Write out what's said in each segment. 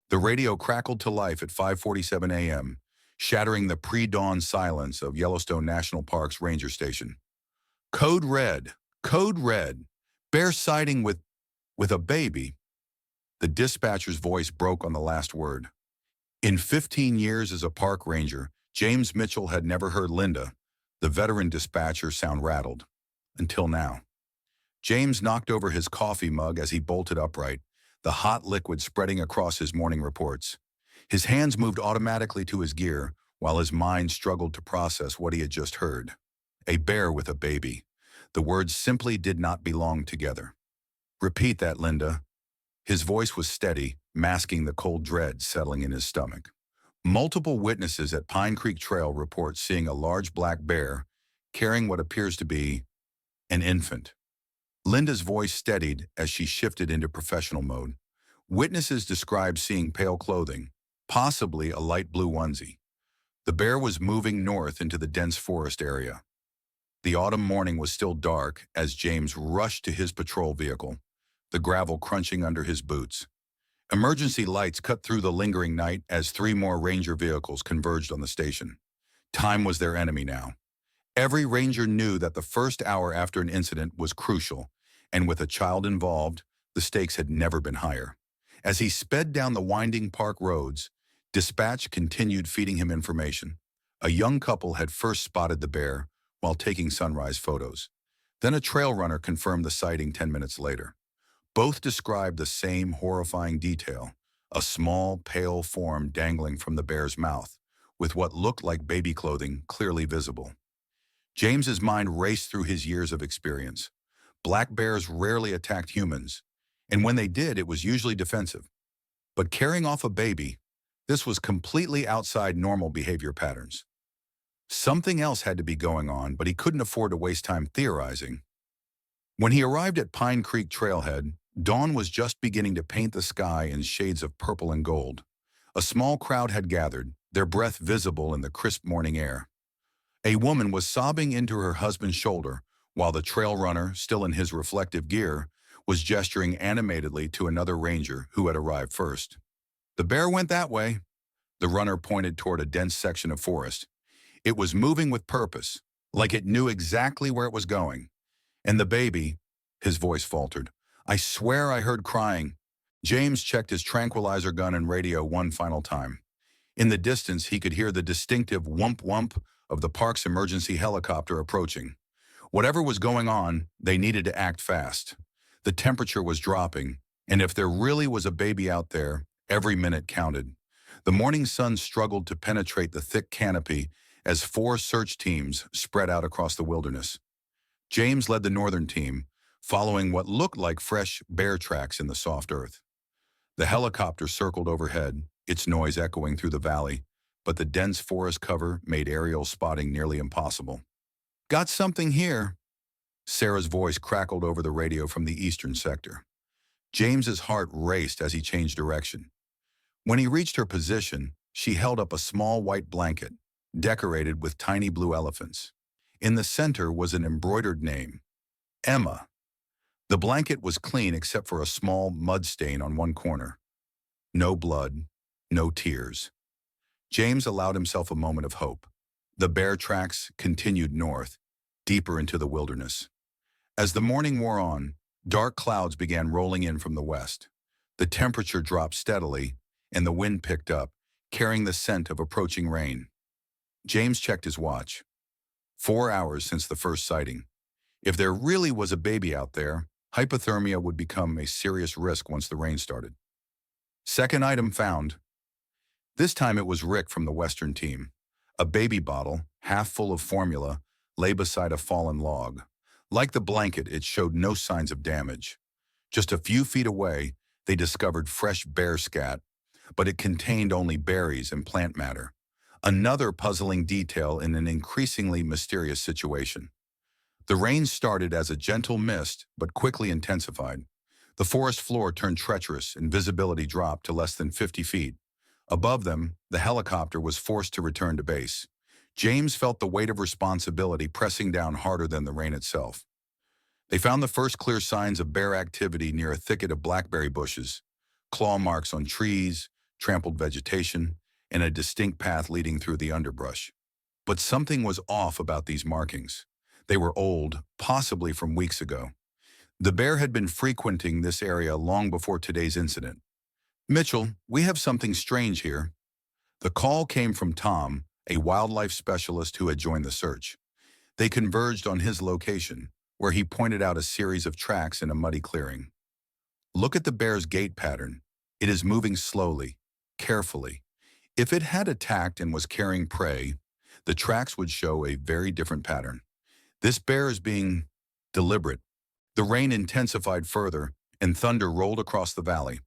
The radio crackled to life at 5:47 a.m., shattering the pre-dawn silence of Yellowstone National Park's ranger station. Code red, code red, bear sighting with a baby. The dispatcher's voice broke on the last word. In 15 years as a park ranger, James Mitchell had never heard Linda, the veteran dispatcher, sound rattled. Until now. James knocked over his coffee mug as he bolted upright, the hot liquid spreading across his morning reports. His hands moved automatically to his gear, while his mind struggled to process what he had just heard. A bear with a baby. The words simply did not belong together. Repeat that, Linda. His voice was steady, masking the cold dread settling in his stomach. Multiple witnesses at Pine Creek Trail report seeing a large black bear carrying what appears to be an infant. Linda's voice steadied as she shifted into professional mode. Witnesses described seeing pale clothing, possibly a light blue onesie. The bear was moving north into the dense forest area. The autumn morning was still dark as James rushed to his patrol vehicle, the gravel crunching under his boots. Emergency lights cut through the lingering night as 3 more ranger vehicles converged on the station. Time was their enemy now. Every ranger knew that the first hour after an incident was crucial, and with a child involved, the stakes had never been higher. As he sped down the winding park roads, dispatch continued feeding him information. A young couple had first spotted the bear while taking sunrise photos. Then a trail runner confirmed the sighting 10 minutes later. Both described the same horrifying detail, a small, pale form dangling from the bear's mouth, with what looked like baby clothing clearly visible. James's mind raced through his years of experience. Black bears rarely attacked humans, and when they did, it was usually defensive. But carrying off a baby, this was completely outside normal behavior patterns. Something else had to be going on, but he couldn't afford to waste time theorizing. When he arrived at Pine Creek Trailhead, dawn was just beginning to paint the sky in shades of purple and gold. A small crowd had gathered, their breath visible in the crisp morning air. A woman was sobbing into her husband's shoulder, while the trail runner, still in his reflective gear, was gesturing animatedly to another ranger who had arrived first. The bear went that way. The runner pointed toward a dense section of forest. It was moving with purpose, like it knew exactly where it was going. And the baby, his voice faltered. I swear I heard crying. James checked his tranquilizer gun and radio one final time. In the distance, he could hear the distinctive whump-whump of the park's emergency helicopter approaching. Whatever was going on, they needed to act fast. The temperature was dropping, and if there really was a baby out there, every minute counted. The morning sun struggled to penetrate the thick canopy as 4 search teams spread out across the wilderness. James led the northern team, following what looked like fresh bear tracks in the soft earth. The helicopter circled overhead, its noise echoing through the valley, but the dense forest cover made aerial spotting nearly impossible. Got something here. Sarah's voice crackled over the radio from the eastern sector. James's heart raced as he changed direction. When he reached her position, she held up a small white blanket, decorated with tiny blue elephants. In the center was an embroidered name, Emma. The blanket was clean except for a small mud stain on one corner. No blood, no tears. James allowed himself a moment of hope. The bear tracks continued north, deeper into the wilderness. As the morning wore on, dark clouds began rolling in from the west. The temperature dropped steadily, and the wind picked up, carrying the scent of approaching rain. James checked his watch. 4 hours since the first sighting. If there really was a baby out there, hypothermia would become a serious risk once the rain started. Second item found. This time it was Rick from the Western team. A baby bottle, half full of formula, lay beside a fallen log. Like the blanket, it showed no signs of damage. Just a few feet away, they discovered fresh bear scat, but it contained only berries and plant matter. Another puzzling detail in an increasingly mysterious situation. The rain started as a gentle mist, but quickly intensified. The forest floor turned treacherous and visibility dropped to less than 50 feet. Above them, the helicopter was forced to return to base. James felt the weight of responsibility pressing down harder than the rain itself. They found the first clear signs of bear activity near a thicket of blackberry bushes, claw marks on trees, trampled vegetation, and a distinct path leading through the underbrush. But something was off about these markings. They were old, possibly from weeks ago. The bear had been frequenting this area long before today's incident. "Mitchell, we have something strange here." The call came from Tom, a wildlife specialist who had joined the search. They converged on his location, where he pointed out a series of tracks in a muddy clearing. "Look at the bear's gait pattern. It is moving slowly, carefully. If it had attacked and was carrying prey, the tracks would show a very different pattern. This bear is being deliberate." The rain intensified further, and thunder rolled across the valley.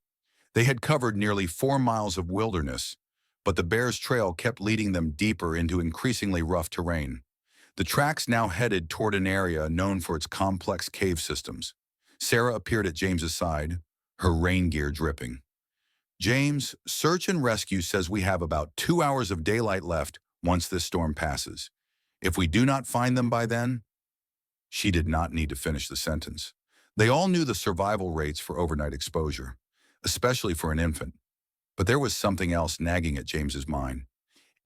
They had covered nearly 4 miles of wilderness, but the bear's trail kept leading them deeper into increasingly rough terrain. The tracks now headed toward an area known for its complex cave systems. Sarah appeared at James's side, her rain gear dripping. "James, search and rescue says we have about 2 hours of daylight left once this storm passes. If we do not find them by then—" She did not need to finish the sentence. They all knew the survival rates for overnight exposure, especially for an infant. But there was something else nagging at James's mind.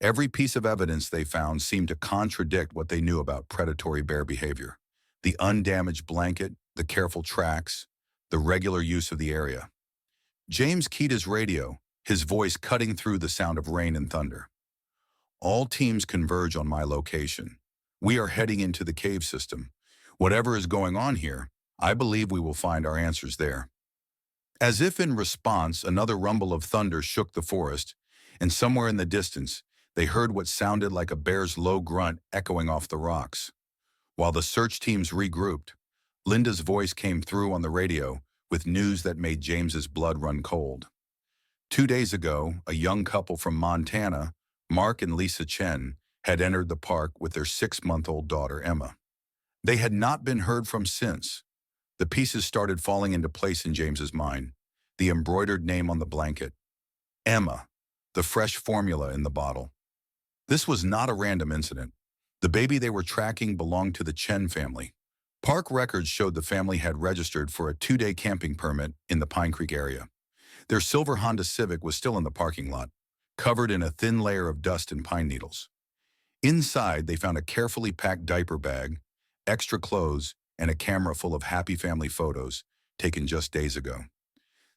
Every piece of evidence they found seemed to contradict what they knew about predatory bear behavior. The undamaged blanket, the careful tracks, the regular use of the area. James keyed his radio, his voice cutting through the sound of rain and thunder. "All teams converge on my location. We are heading into the cave system. Whatever is going on here, I believe we will find our answers there." As if in response, another rumble of thunder shook the forest, and somewhere in the distance, they heard what sounded like a bear's low grunt echoing off the rocks. While the search teams regrouped, Linda's voice came through on the radio with news that made James's blood run cold. 2 days ago, a young couple from Montana, Mark and Lisa Chen, had entered the park with their 6-month-old daughter, Emma. They had not been heard from since. The pieces started falling into place in James's mind. The embroidered name on the blanket. Emma, the fresh formula in the bottle. This was not a random incident. The baby they were tracking belonged to the Chen family. Park records showed the family had registered for a 2-day camping permit in the Pine Creek area. Their silver Honda Civic was still in the parking lot, covered in a thin layer of dust and pine needles. Inside, they found a carefully packed diaper bag, extra clothes, and a camera full of happy family photos taken just days ago.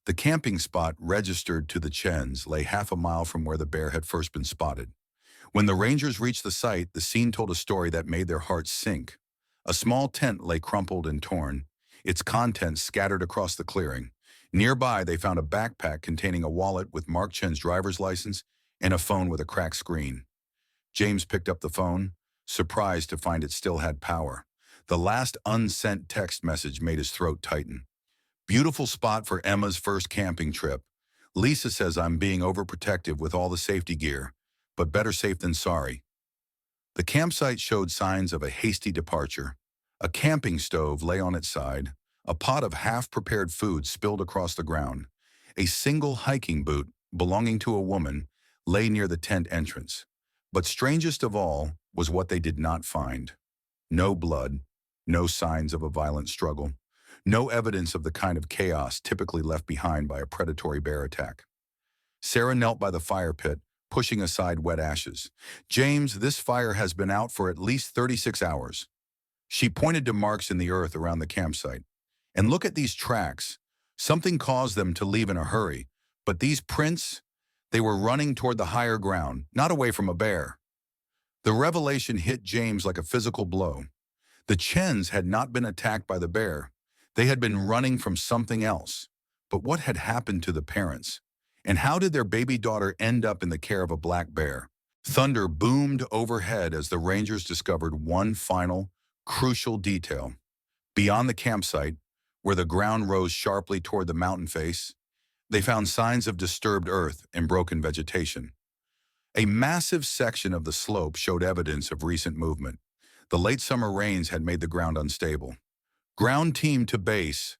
The camping spot registered to the Chens lay half a mile from where the bear had first been spotted. When the rangers reached the site, the scene told a story that made their hearts sink. A small tent lay crumpled and torn, its contents scattered across the clearing. Nearby, they found a backpack containing a wallet with Mark Chen's driver's license and a phone with a cracked screen. James picked up the phone, surprised to find it still had power. The last unsent text message made his throat tighten. "Beautiful spot for Emma's first camping trip. Lisa says I'm being overprotective with all the safety gear, but better safe than sorry." The campsite showed signs of a hasty departure. A camping stove lay on its side, a pot of half-prepared food spilled across the ground. A single hiking boot, belonging to a woman, lay near the tent entrance. But strangest of all was what they did not find. No blood. No signs of a violent struggle. No evidence of the kind of chaos typically left behind by a predatory bear attack. Sarah knelt by the fire pit, pushing aside wet ashes. "James, this fire has been out for at least 36 hours. She pointed to marks in the earth around the campsite. "And look at these tracks. Something caused them to leave in a hurry, but these prints, they were running toward the higher ground, not away from a bear." The revelation hit James like a physical blow. The Chens had not been attacked by the bear. They had been running from something else. But what had happened to the parents? And how did their baby daughter end up in the care of a black bear? Thunder boomed overhead as the rangers discovered one final, crucial detail. Beyond the campsite, where the ground rose sharply toward the mountain face, they found signs of disturbed earth and broken vegetation. A massive section of the slope showed evidence of recent movement. The late summer rains had made the ground unstable. "Ground team to base."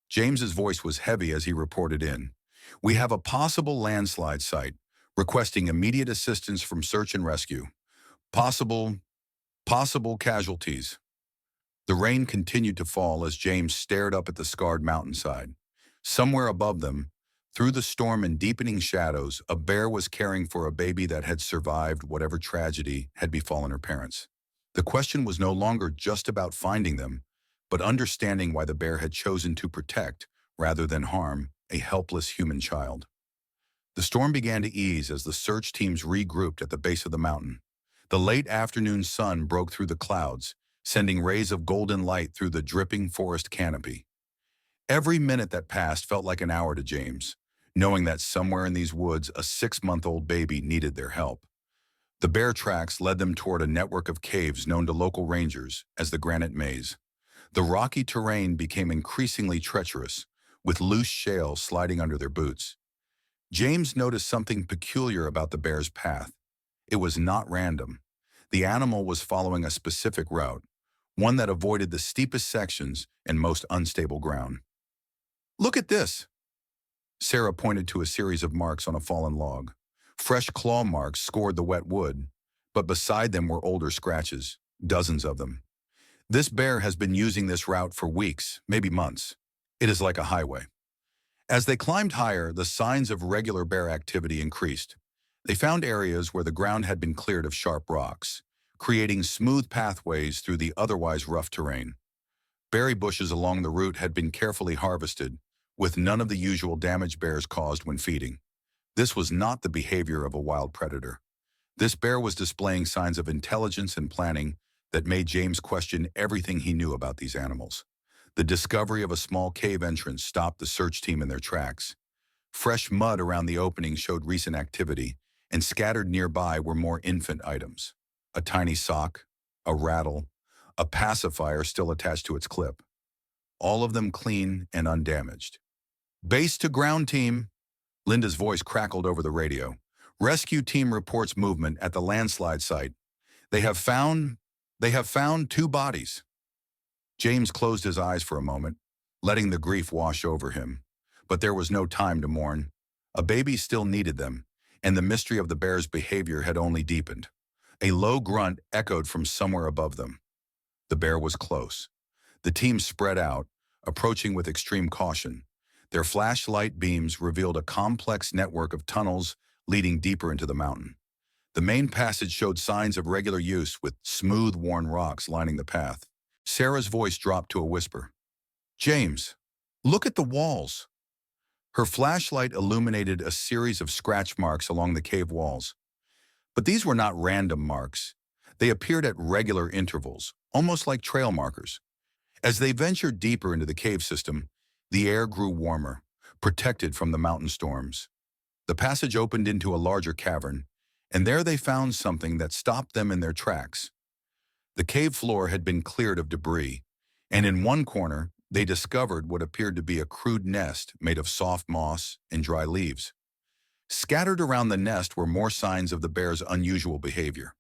James's voice was heavy as he reported in. "We have a possible landslide site, requesting immediate assistance from search and rescue. Possible casualties." The rain continued to fall as James stared up at the scarred mountainside. Somewhere above them, Through the storm and deepening shadows, a bear was caring for a baby that had survived whatever tragedy had befallen her parents. The question was no longer just about finding them, but understanding why the bear had chosen to protect, rather than harm, a helpless human child. The storm began to ease as the search teams regrouped at the base of the mountain. The late afternoon sun broke through the clouds, sending rays of golden light through the dripping forest canopy. Every minute that passed felt like an hour to James, knowing that somewhere in these woods a 6-month-old baby needed their help. The bear tracks led them toward a network of caves known to local rangers as the Granite Maze. The rocky terrain became increasingly treacherous, with loose shale sliding under their boots. James noticed something peculiar about the bear's path. It was not random. The animal was following a specific route, one that avoided the steepest sections and most unstable ground. "Look at this!" Sarah pointed to a series of marks on a fallen log. Fresh claw marks scored the wet wood, but beside them were older scratches, dozens of them. "This bear has been using this route for weeks, maybe months. It is like a highway." As they climbed higher, the signs of regular bear activity increased. They found areas where the ground had been cleared of sharp rocks, creating smooth pathways through the otherwise rough terrain. Berry bushes along the route had been carefully harvested, with none of the usual damage bears caused when feeding. This was not the behavior of a wild predator. This bear was displaying signs of intelligence and planning that made James question everything he knew about these animals. The discovery of a small cave entrance stopped the search team in their tracks. Fresh mud around the opening showed recent activity, and scattered nearby were more infant items. A tiny sock, a rattle, a pacifier still attached to its clip. All of them clean and undamaged. "Base to ground team," Linda's voice crackled over the radio. "Rescue team reports movement at the landslide site. They have found 2 bodies." James closed his eyes for a moment, letting the grief wash over him. But there was no time to mourn. A baby still needed them, and the mystery of the bear's behavior had only deepened. A low grunt echoed from somewhere above them. The bear was close. The team spread out, approaching with extreme caution. Their flashlight beams revealed a complex network of tunnels leading deeper into the mountain. The main passage showed signs of regular use, with smooth, worn rocks lining the path. Sarah's voice dropped to a whisper. "James, look at the walls." Her flashlight illuminated a series of scratch marks along the cave walls. But these were not random marks. They appeared at regular intervals, almost like trail markers. As they ventured deeper into the cave system, the air grew warmer, protected from the mountain storms. The passage opened into a larger cavern, and there they found something that stopped them in their tracks. The cave floor had been cleared of debris, and in one corner, they discovered what appeared to be a crude nest made of soft moss and dry leaves. Scattered around the nest were more signs of the bear's unusual behavior.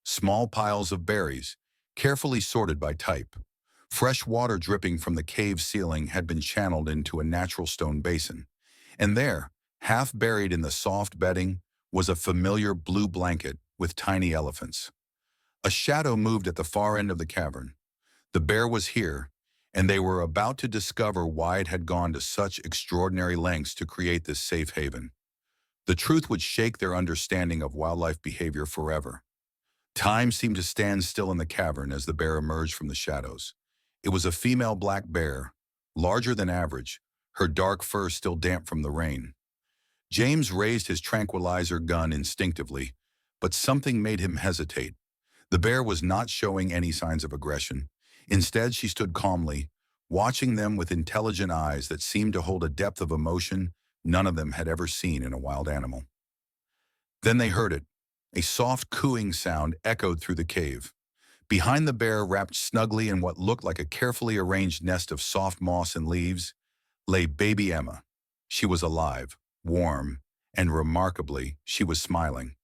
Small piles of berries, carefully sorted by type. Fresh water dripping from the cave ceiling had been channeled into a natural stone basin. And there, half buried in the soft bedding, was a familiar blue blanket with tiny elephants. A shadow moved at the far end of the cavern. The bear was here, and they were about to discover why it had gone to such extraordinary lengths to create this safe haven. The truth would shake their understanding of wildlife behavior forever. Time seemed to stand still in the cavern as the bear emerged from the shadows. It was a female black bear, larger than average, her dark fur still damp from the rain. James raised his tranquilizer gun instinctively, but something made him hesitate. The bear was not showing any signs of aggression. Instead, she stood calmly, watching them with intelligent eyes that seemed to hold a depth of emotion none of them had ever seen in a wild animal. Then they heard it. A soft cooing sound echoed through the cave. Behind the bear, wrapped snugly in what looked like a carefully arranged nest of soft moss and leaves, lay baby Emma. She was alive, warm, and remarkably, she was smiling.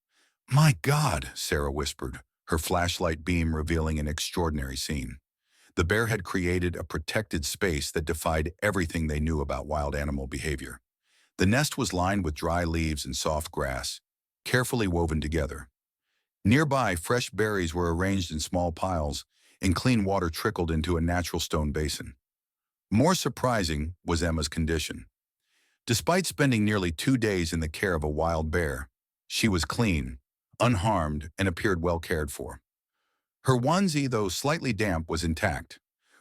"My God," Sarah whispered, her flashlight beam revealing an extraordinary scene. The bear had created a protected space that defied everything they knew about wild animal behavior. The nest was lined with dry leaves and soft grass, carefully woven together. Nearby, fresh berries were arranged in small piles, and clean water trickled into a natural stone basin. More surprising was Emma's condition. Despite spending nearly 2 days in the care of a wild bear, she was clean, unharmed, and appeared well cared for. Her onesie, though slightly damp, was intact.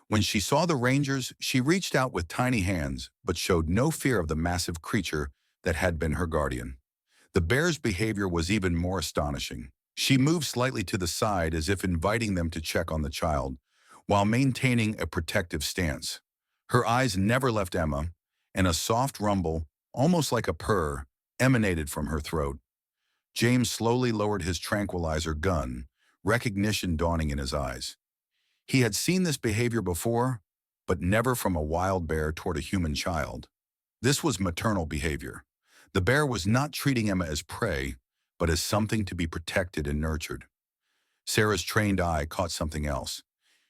When she saw the rangers, she reached out with tiny hands, but showed no fear of the massive creature that had been her guardian. The bear's behavior was even more astonishing. She moved slightly to the side as if inviting them to check on the child, while maintaining a protective stance. Her eyes never left Emma, and a soft rumble, almost like a purr, emanated from her throat. James slowly lowered his tranquilizer gun, recognition dawning in his eyes. He had seen this behavior before, but never from a wild bear toward a human child. This was maternal behavior. The bear was not treating Emma as prey, but as something to be protected and nurtured. Sarah's trained eye caught something else.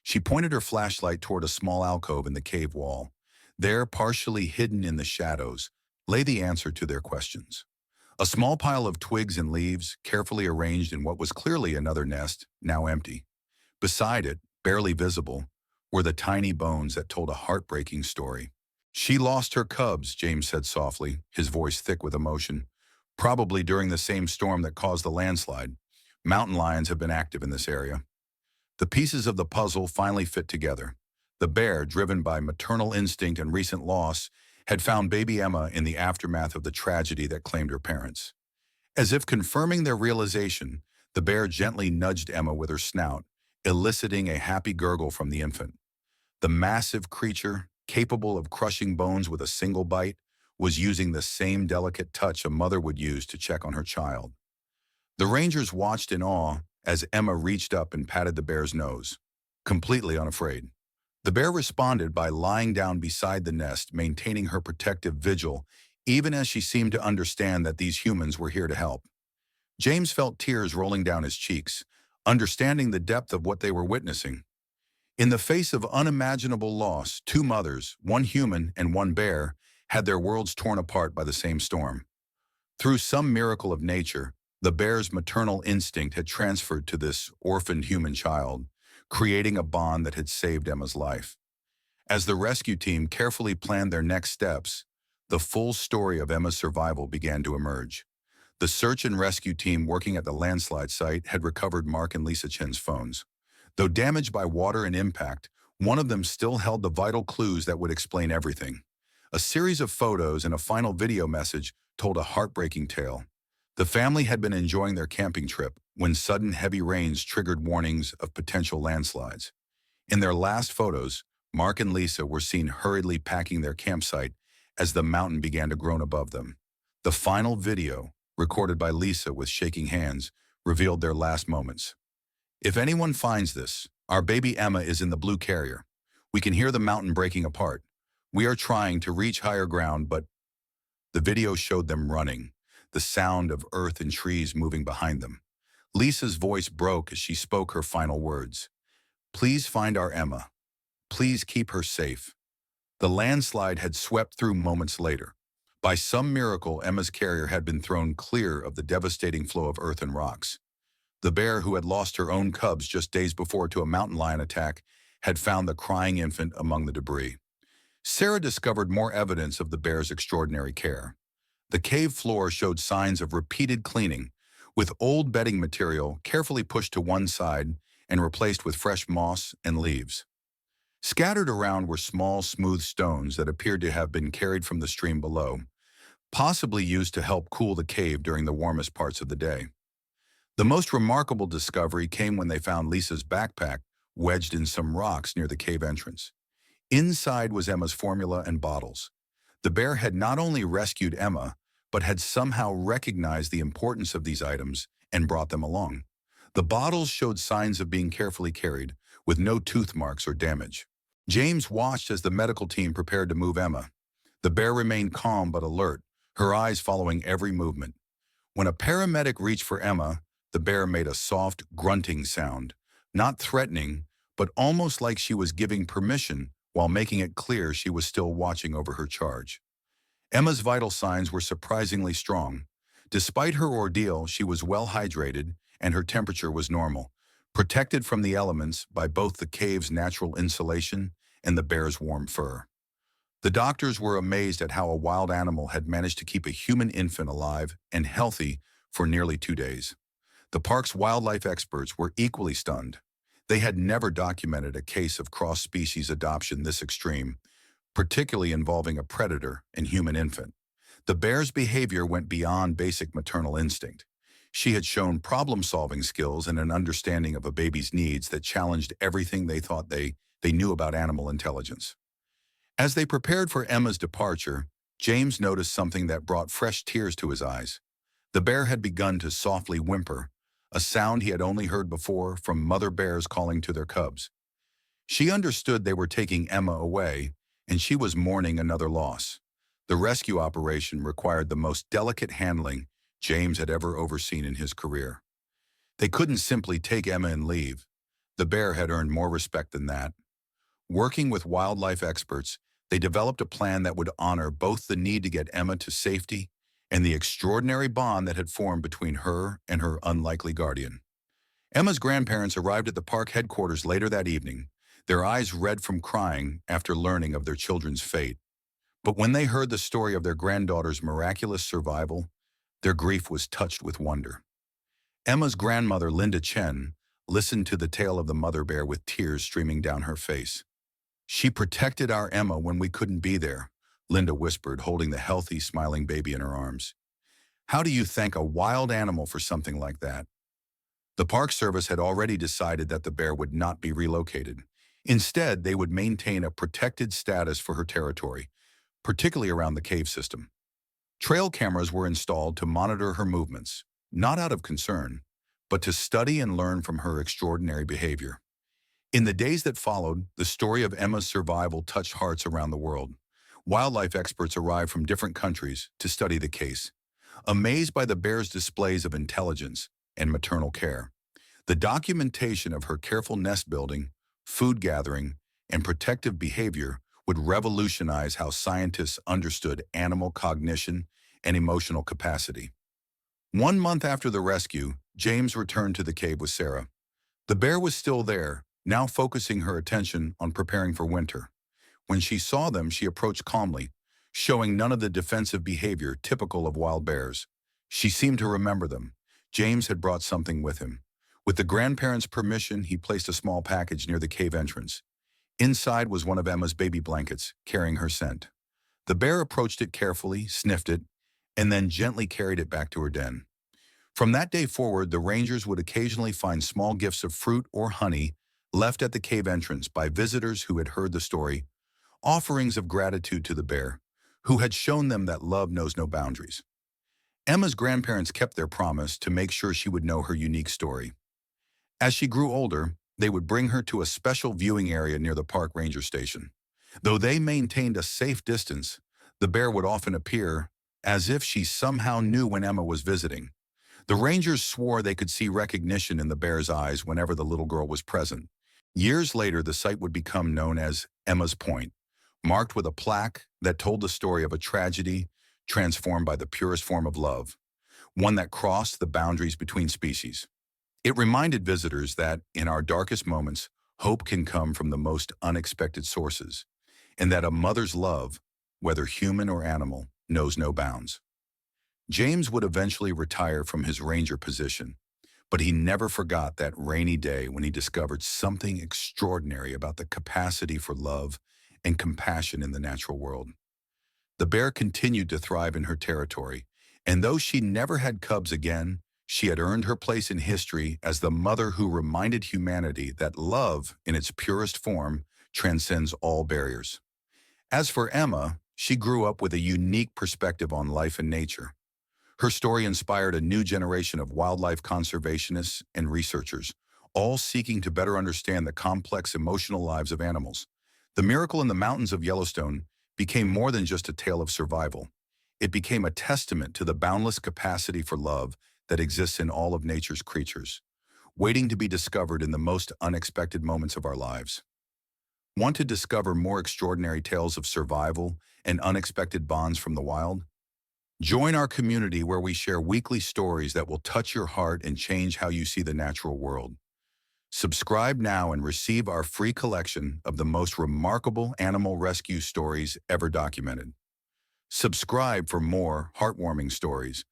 She pointed her flashlight toward a small alcove in the cave wall. There, partially hidden in the shadows, lay the answer to their questions. A small pile of twigs and leaves, carefully arranged in what was clearly another nest, now empty. Beside it, barely visible, were the tiny bones that told a heartbreaking story. "She lost her cubs," James said softly, his voice thick with emotion. "Probably during the same storm that caused the landslide. Mountain lions have been active in this area." The pieces of the puzzle finally fit together. The bear, driven by maternal instinct and recent loss, had found baby Emma in the aftermath of the tragedy that claimed her parents. As if confirming their realization, the bear gently nudged Emma with her snout, eliciting a happy gurgle from the infant. The massive creature, capable of crushing bones with a single bite, was using the same delicate touch a mother would use to check on her child. The rangers watched in awe as Emma reached up and patted the bear's nose, completely unafraid. The bear responded by lying down beside the nest, maintaining her protective vigil, even as she seemed to understand that these humans were here to help. James felt tears rolling down his cheeks, understanding the depth of what they were witnessing. In the face of unimaginable loss, two mothers, one human and one bear, had their worlds torn apart by the same storm. Through some miracle of nature, the bear's maternal instinct had transferred to this orphaned human child, creating a bond that had saved Emma's life. As the rescue team carefully planned their next steps, the full story of Emma's survival began to emerge. The search and rescue team working at the landslide site had recovered Mark and Lisa Chen's phones. Though damaged by water and impact, one of them still held the vital clues that would explain everything. A series of photos and a final video message told a heartbreaking tale. The family had been enjoying their camping trip when sudden heavy rains triggered warnings of potential landslides. In their last photos, Mark and Lisa were seen hurriedly packing their campsite as the mountain began to groan above them. The final video, recorded by Lisa with shaking hands, revealed their last moments. "If anyone finds this, our baby Emma is in the blue carrier. We can hear the mountain breaking apart. We are trying to reach higher ground, but..." The video showed them running, the sound of earth and trees moving behind them. Lisa's voice broke as she spoke her final words. "Please find our Emma. Please keep her safe." The landslide had swept through moments later. By some miracle, Emma's carrier had been thrown clear of the devastating flow of earth and rocks. The bear, who had lost her own cubs just days before to a mountain lion attack, had found the crying infant among the debris. Sarah discovered more evidence of the bear's extraordinary care. The cave floor showed signs of repeated cleaning, with old bedding material carefully pushed to one side and replaced with fresh moss and leaves. Scattered around were small, smooth stones that appeared to have been carried from the stream below, possibly used to help cool the cave during the warmest parts of the day. The most remarkable discovery came when they found Lisa's backpack wedged in some rocks near the cave entrance. Inside was Emma's formula and bottles. The bear had not only rescued Emma, but had somehow recognized the importance of these items and brought them along. The bottles showed signs of being carefully carried, with no tooth marks or damage. James watched as the medical team prepared to move Emma. The bear remained calm but alert, her eyes following every movement. When a paramedic reached for Emma, the bear made a soft, grunting sound, not threatening, but almost like she was giving permission while making it clear she was still watching over her charge. Emma's vital signs were surprisingly strong. Despite her ordeal, she was well hydrated and her temperature was normal, protected from the elements by both the cave's natural insulation and the bear's warm fur. The doctors were amazed at how a wild animal had managed to keep a human infant alive and healthy for nearly 2 days. The park's wildlife experts were equally stunned. They had never documented a case of cross-species adoption this extreme, particularly involving a predator and human infant. The bear's behavior went beyond basic maternal instinct. She had shown problem-solving skills and an understanding of a baby's needs that challenged everything they thought they knew about animal intelligence. As they prepared for Emma's departure, James noticed something that brought fresh tears to his eyes. The bear had begun to softly whimper, a sound he had only heard before from mother bears calling to their cubs. She understood they were taking Emma away, and she was mourning another loss. The rescue operation required the most delicate handling James had ever overseen in his career. They couldn't simply take Emma and leave. The bear had earned more respect than that. Working with wildlife experts, they developed a plan that would honor both the need to get Emma to safety and the extraordinary bond that had formed between her and her unlikely guardian. Emma's grandparents arrived at the park headquarters later that evening, their eyes red from crying after learning of their children's fate. But when they heard the story of their granddaughter's miraculous survival, their grief was touched with wonder. Emma's grandmother, Linda Chen, listened to the tale of the mother bear with tears streaming down her face. "She protected our Emma when we couldn't be there," Linda whispered, holding the healthy, smiling baby in her arms. "How do you thank a wild animal for something like that?" The Park Service had already decided that the bear would not be relocated. Instead, they would maintain a protected status for her territory, particularly around the cave system. Trail cameras were installed to monitor her movements, not out of concern, but to study and learn from her extraordinary behavior. In the days that followed, the story of Emma's survival touched hearts around the world. Wildlife experts arrived from different countries to study the case, amazed by the bear's displays of intelligence and maternal care. The documentation of her careful nest building, food gathering, and protective behavior would revolutionize how scientists understood animal cognition and emotional capacity. 1 month after the rescue, James returned to the cave with Sarah. The bear was still there, now focusing her attention on preparing for winter. When she saw them, she approached calmly, showing none of the defensive behavior typical of wild bears. She seemed to remember them. James had brought something with him. With the grandparents' permission, he placed a small package near the cave entrance. Inside was one of Emma's baby blankets, carrying her scent. The bear approached it carefully, sniffed it, and then gently carried it back to her den. From that day forward, the rangers would occasionally find small gifts of fruit or honey left at the cave entrance by visitors who had heard the story, offerings of gratitude to the bear, who had shown them that love knows no boundaries. Emma's grandparents kept their promise to make sure she would know her unique story. As she grew older, they would bring her to a special viewing area near the park ranger station. Though they maintained a safe distance, the bear would often appear as if she somehow knew when Emma was visiting. The rangers swore they could see recognition in the bear's eyes whenever the little girl was present. Years later, the site would become known as Emma's Point, marked with a plaque that told the story of a tragedy transformed by the purest form of love, one that crossed the boundaries between species. It reminded visitors that, in our darkest moments, hope can come from the most unexpected sources, and that a mother's love, whether human or animal, knows no bounds. James would eventually retire from his ranger position, but he never forgot that rainy day when he discovered something extraordinary about the capacity for love and compassion in the natural world. The bear continued to thrive in her territory, and though she never had cubs again, she had earned her place in history as the mother who reminded humanity that love, in its purest form, transcends all barriers. As for Emma, she grew up with a unique perspective on life and nature. Her story inspired a new generation of wildlife conservationists and researchers, all seeking to better understand the complex emotional lives of animals. The Miracle in the Mountains of Yellowstone became more than just a tale of survival. It became a testament to the boundless capacity for love that exists in all of nature's creatures, waiting to be discovered in the most unexpected moments of our lives. Want to discover more extraordinary tales of survival and unexpected bonds from the wild? Join our community where we share weekly stories that will touch your heart and change how you see the natural world. Subscribe now and receive our free collection of the most remarkable animal rescue stories ever documented. Subscribe for more heartwarming stories